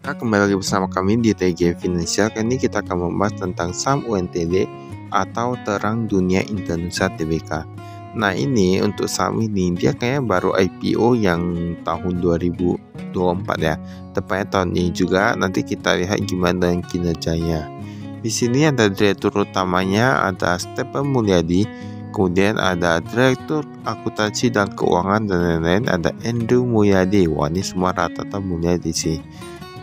Kembali lagi bersama kami di TG Finansial. Kali ini kita akan membahas tentang saham UNTD atau Terang Dunia Indonesia Tbk. Nah, ini untuk saham ini dia kayaknya baru IPO yang tahun 2024 ya. Tepatnya tahun ini juga. Nanti kita lihat gimana dengan kinerjanya. Di sini ada direktur utamanya, ada Stephen Mulyadi, kemudian ada direktur akuntansi dan keuangan dan lain-lain, ada Andrew Mulyadi. Wah, ini semua rata-rata Mulyadi sih.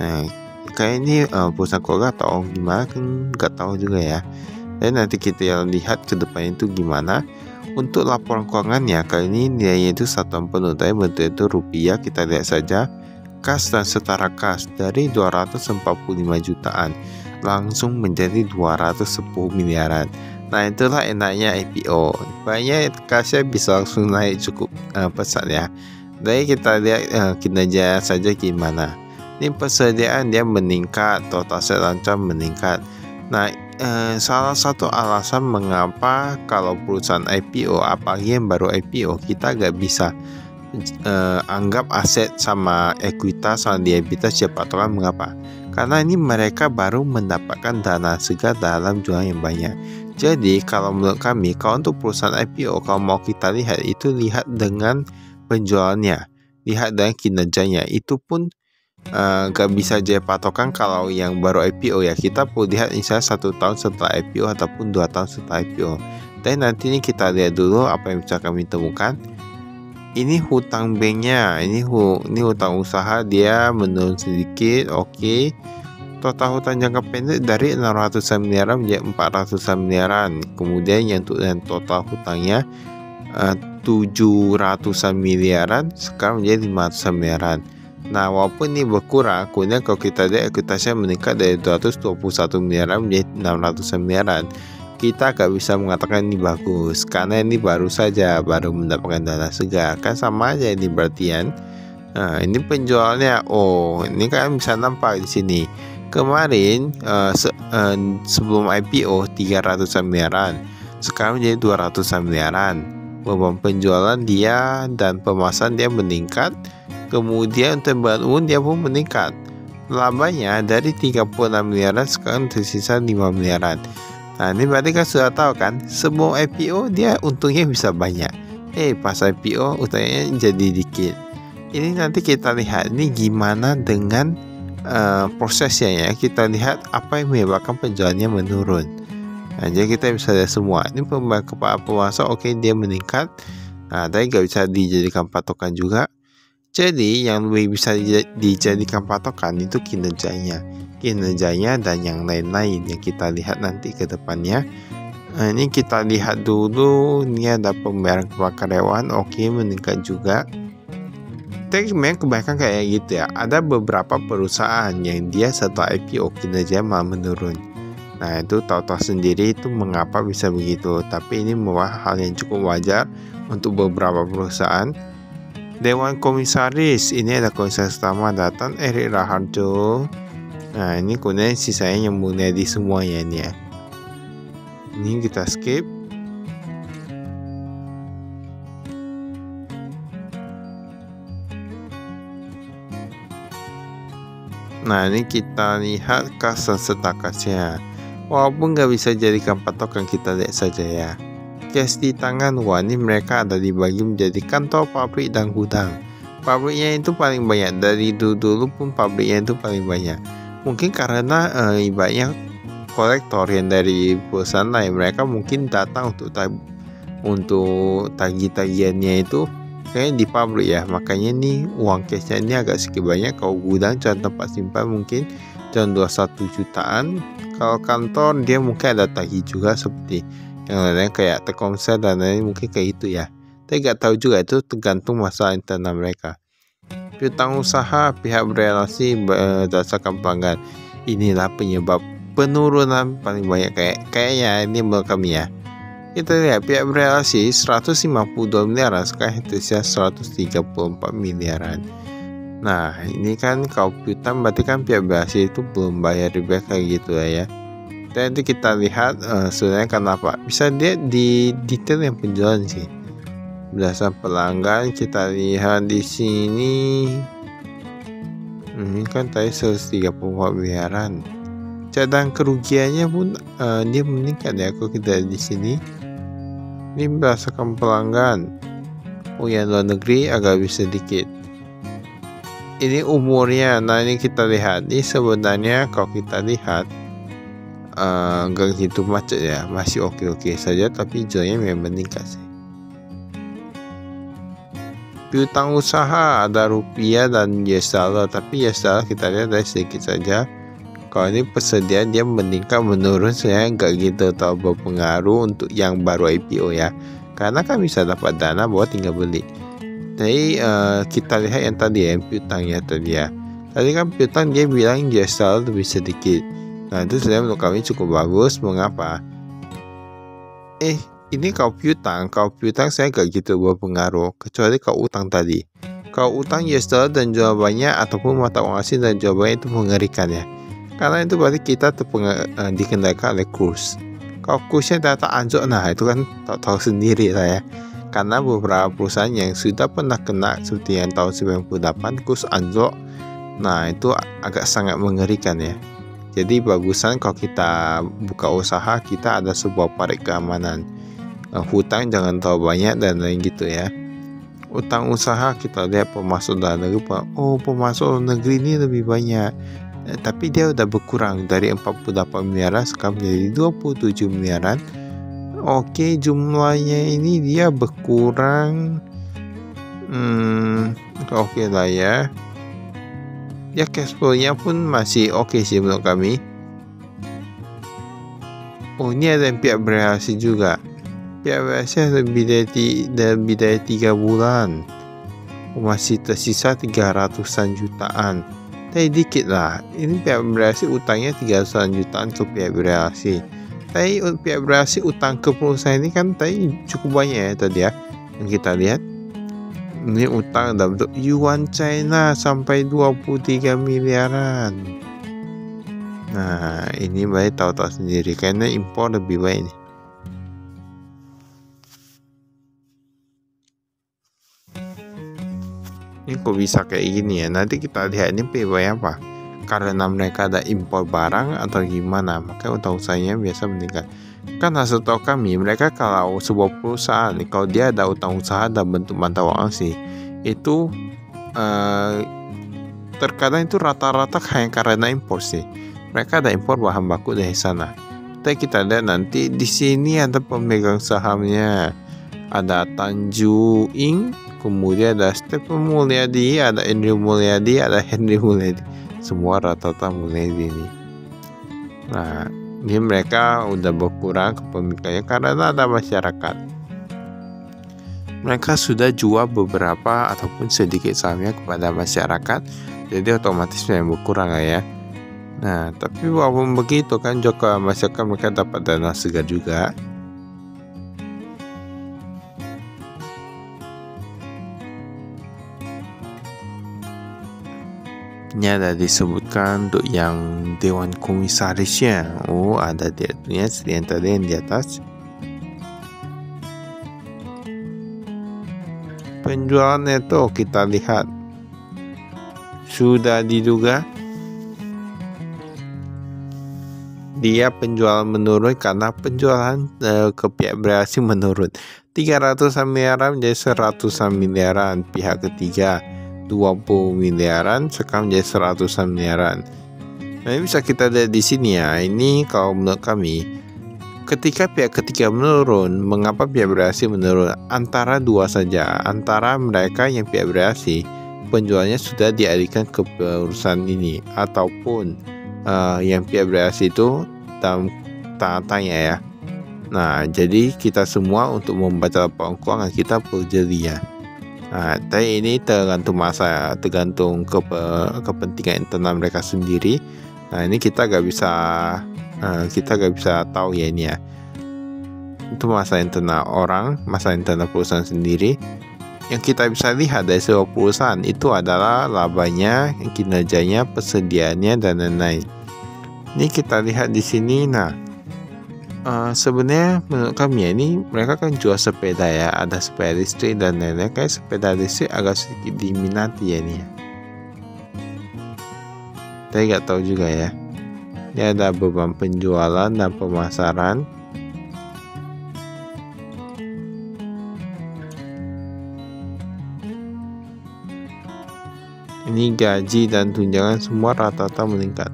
Nah, kayak ini perusahaan keluarga atau gimana kan nggak tahu juga ya. Dan nanti kita lihat ke depan itu gimana. Untuk laporan keuangannya kali ini nilainya itu satuan penuh, tapi bentuknya itu rupiah. Kita lihat saja kas dan setara kas dari 245 jutaan langsung menjadi 210 miliaran. Nah, itulah enaknya IPO. Banyak kasnya bisa langsung naik cukup pesat ya. Jadi kita lihat kinerja saja gimana. Ini persediaan dia meningkat, total aset lancar meningkat. Nah, salah satu alasan mengapa kalau perusahaan IPO, apalagi yang baru IPO, kita nggak bisa anggap aset sama ekuitas sama liabilitas siapa tahu kan, mengapa? Karena ini mereka baru mendapatkan dana segar dalam jumlah yang banyak. Jadi kalau menurut kami, kalau untuk perusahaan IPO, kalau mau kita lihat itu lihat dengan penjualannya, lihat dengan kinerjanya. Itu pun gak bisa jadi patokan kalau yang baru IPO ya. Kita perlu lihat misalnya 1 tahun setelah IPO ataupun 2 tahun setelah IPO. Dan nanti ini kita lihat dulu apa yang bisa kami temukan. Ini hutang banknya, ini hutang usaha dia menurun sedikit. Oke. Total hutang jangka pendek dari 600 miliaran menjadi 400 miliaran. Kemudian yang untuk total hutangnya 700 miliaran sekarang menjadi 500 miliaran. Nah, walaupun ini berkurang, kemudian kalau kita lihat ekuitasnya meningkat dari 221 miliaran menjadi 600 miliaran. Kita gak bisa mengatakan ini bagus, karena ini baru saja mendapatkan dana segar. Kan sama aja ini berarti. Nah, ini penjualnya. Oh, ini kan bisa nampak di sini. Kemarin sebelum IPO 300 miliaran, sekarang menjadi 200 miliaran. Beban penjualan dia dan pemasaran dia meningkat. Kemudian untuk bahan dia pun meningkat. Labanya dari 36 miliaran sekarang tersisa 5 miliaran. Nah, ini berarti kan sudah tahu kan, sebelum IPO dia untungnya bisa banyak. Pas IPO untungnya jadi dikit. Ini nanti kita lihat ini gimana dengan prosesnya ya. Kita lihat apa yang menyebabkan penjualannya menurun. Nah, jadi kita bisa lihat semua. Ini kepala pemasok, oke, dia meningkat. Nah, tapi gak bisa dijadikan patokan juga. Jadi yang lebih bisa dijadikan patokan itu kinerjanya dan yang lain-lain yang kita lihat nanti ke depannya. Nah, ini kita lihat dulu, ini ada pembayaran kepada karyawan, oke, meningkat juga. Tapi memang kebanyakan kayak gitu ya. Ada beberapa perusahaan yang dia setelah IPO kinerjanya malah menurun. Nah, itu tahu-tahu sendiri itu mengapa bisa begitu. Tapi ini merupakan hal yang cukup wajar untuk beberapa perusahaan. Dewan Komisaris, ini ada komisaris utama datang Erick Raharjo. Nah, ini kemudian sisanya yang mulai di semuanya ini ya. Ini kita skip. Nah, ini kita lihat kas dan setakasnya. Walaupun nggak bisa jadikan patokan, kita lihat saja ya. Cash di tangan, wah ini mereka ada dibagi menjadi kantor, pabrik, dan gudang. Pabriknya itu paling banyak, dari dulu pun pabriknya itu paling banyak. Mungkin karena ibaratnya kolektor yang dari perusahaan lain, mereka mungkin datang untuk tagih-tagihannya itu kayaknya di pabrik ya. Makanya nih uang cashnya ini agak sedikit banyak. Kalau gudang cuma tempat simpan mungkin cuma 21 jutaan. Kalau kantor dia mungkin ada tagih juga seperti yang lainnya kayak Telkomsel dan lain mungkin kayak gitu ya. Tapi gak tahu juga, itu tergantung masalah internal mereka. Piutang usaha pihak berelasi berdasarkan pelanggan. Inilah penyebab penurunan paling banyak kayaknya ini menurut kami ya. Kita lihat pihak berelasi 152 miliaran sekarang tersisa 134 miliaran. Nah, ini kan kalau piutang berarti kan pihak berelasi itu belum bayar riba kayak gitu ya. Dan nanti kita lihat sebenarnya kenapa. Bisa lihat di detail yang penjualan sih. Berdasarkan pelanggan kita lihat di sini. Ini kan tadi 134 miliaran. Cadangan kerugiannya pun dia meningkat ya kalau kita di sini. Ini berdasarkan pelanggan. Oh, yang luar negeri agak lebih sedikit. Ini umurnya. Nah, ini kita lihat. Ini sebenarnya kalau kita lihat enggak gitu macet ya, masih oke-oke saja, tapi hijaunya memang meningkat sih. Piutang usaha ada rupiah dan US dollar, tapi US dollar kita lihat dari sedikit saja. Kalau ini persediaan dia meningkat menurun, saya nggak gitu terlalu berpengaruh untuk yang baru IPO ya, karena kan bisa dapat dana buat tinggal beli. Jadi kita lihat yang tadi ya, piutangnya tadi ya. Tadi kan piutang dia bilang US dollar lebih sedikit. Nah, itu sebenarnya menurut kami cukup bagus. Mengapa? Ini kalau piutang saya gak gitu berpengaruh, kecuali kalau utang tadi. Kalau utang US dollar dan jual banyak ataupun mata uang asing dan jual banyak, itu mengerikan ya. Karena itu berarti kita dikendalikan oleh kurs. Kalau kursnya data anjlok, nah itu kan tahu sendiri lah ya. Karena beberapa perusahaan yang sudah pernah kena seperti yang tahun 98 kurs anjlok, nah itu agak sangat mengerikan ya. Jadi bagusan kalau kita buka usaha, kita ada sebuah parit keamanan. Hutang jangan terlalu banyak dan lain gitu ya. Utang usaha kita lihat pemasok dalam negeri, pemasok dalam negeri ini lebih banyak, tapi dia udah berkurang dari 48 miliaran sekarang menjadi 27 miliaran. Oke, jumlahnya ini dia berkurang. Oke lah ya. Ya, cash flow-nya pun masih oke sih menurut kami. Oh, ini ada yang pihak berhasil juga. Pihak berhasil lebih dari 3 bulan. Masih tersisa 300-an jutaan. Tapi dikit lah. Ini pihak berhasil utangnya 300-an jutaan ke pihak berhasil. Tapi pihak berhasil utang ke perusahaan ini kan tadi cukup banyak ya tadi ya. Yang kita lihat. Ini utang dalam bentuk yuan China sampai 23 miliaran. Nah, ini baik tahu-tahu sendiri karena impor lebih baik nih. Ini kok bisa kayak gini ya? Nanti kita lihat ini penyebabnya apa? Karena mereka ada impor barang atau gimana? Maka utang usahanya biasa meningkat. Kan hasil tahu kami, mereka kalau sebuah perusahaan, kalau dia ada utang usaha dalam bentuk mata uang asing, itu terkadang itu rata-rata hanya karena impor sih. Mereka ada impor bahan baku dari sana. Tapi kita lihat nanti di sini ada pemegang sahamnya, ada Tanju Ing, kemudian ada Stephen Mulyadi, ada Andrew Mulyadi, ada Henry Mulyadi. Semua rata-rata Mulyadi ini. Nah, ini mereka udah berkurang kepemilikannya karena ada masyarakat. Mereka sudah jual beberapa ataupun sedikit sahamnya kepada masyarakat, jadi otomatis memang berkurang ya. Nah, tapi walaupun begitu kan juga masyarakat mereka dapat dana segar juga. Ini ada disebutkan untuk yang Dewan Komisarisnya. Oh, ada direkturnya yang tadi yang di atas. Penjualan neto kita lihat sudah diduga dia penjualan menurun karena penjualan ke pihak berhasil menurun 300-an miliaran menjadi 100-an miliaran, pihak ketiga 20 miliaran sekarang menjadi 100-an miliaran. Nah, ini bisa kita lihat di sini ya. Ini kalau menurut kami, ketika pihak ketiga menurun, mengapa pihak berhasil menurun? Antara dua saja, antara mereka yang pihak berhasil penjualnya sudah dialihkan ke perusahaan ini, ataupun yang pihak berhasil itu dalam tanda tanya ya. Nah, jadi kita semua untuk membaca laporan keuangan kita perlu jeli ya. Nah, tapi ini tergantung masa, tergantung kepentingan internal mereka sendiri. Nah, ini kita gak bisa tahu ya ini ya. Itu masa internal orang, masa internal perusahaan sendiri. Yang kita bisa lihat dari sebuah perusahaan itu adalah labanya, kinerjanya, persediaannya dan lain-lain. Ini kita lihat di sini. Nah, sebenarnya menurut kami ya, ini mereka kan jual sepeda ya, ada sepeda listrik dan lain-lain. Kayak sepeda listrik agak sedikit diminati ya ini ya. Saya nggak tahu juga ya. Ini ada beban penjualan dan pemasaran. Ini gaji dan tunjangan semua rata-rata meningkat.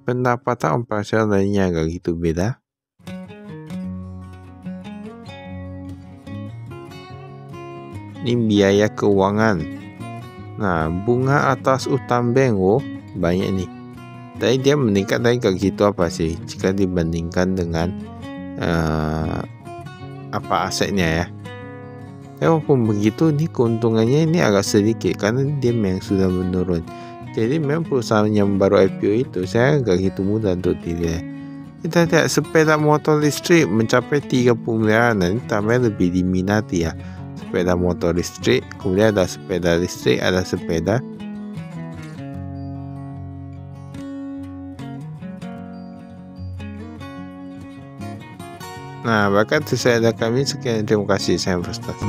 Pendapatan operasional lainnya agak gitu beda. Ini biaya keuangan. Nah, bunga atas utang bank banyak nih. Tapi dia meningkat, tapi gak gitu apa sih jika dibandingkan dengan asetnya ya. Walaupun begitu, nih keuntungannya ini agak sedikit karena dia memang sudah menurun. Jadi memang perusahaan yang baru IPO itu saya gak gitu mudah untuk dilihat. Kita lihat sepeda motor listrik mencapai 30 miliar. Nah, ini tambah lebih diminati ya. Sepeda motor listrik, kemudian ada sepeda listrik, ada sepeda. Nah, bahkan sesuai ada kami, sekian, terima kasih, saya frustasi.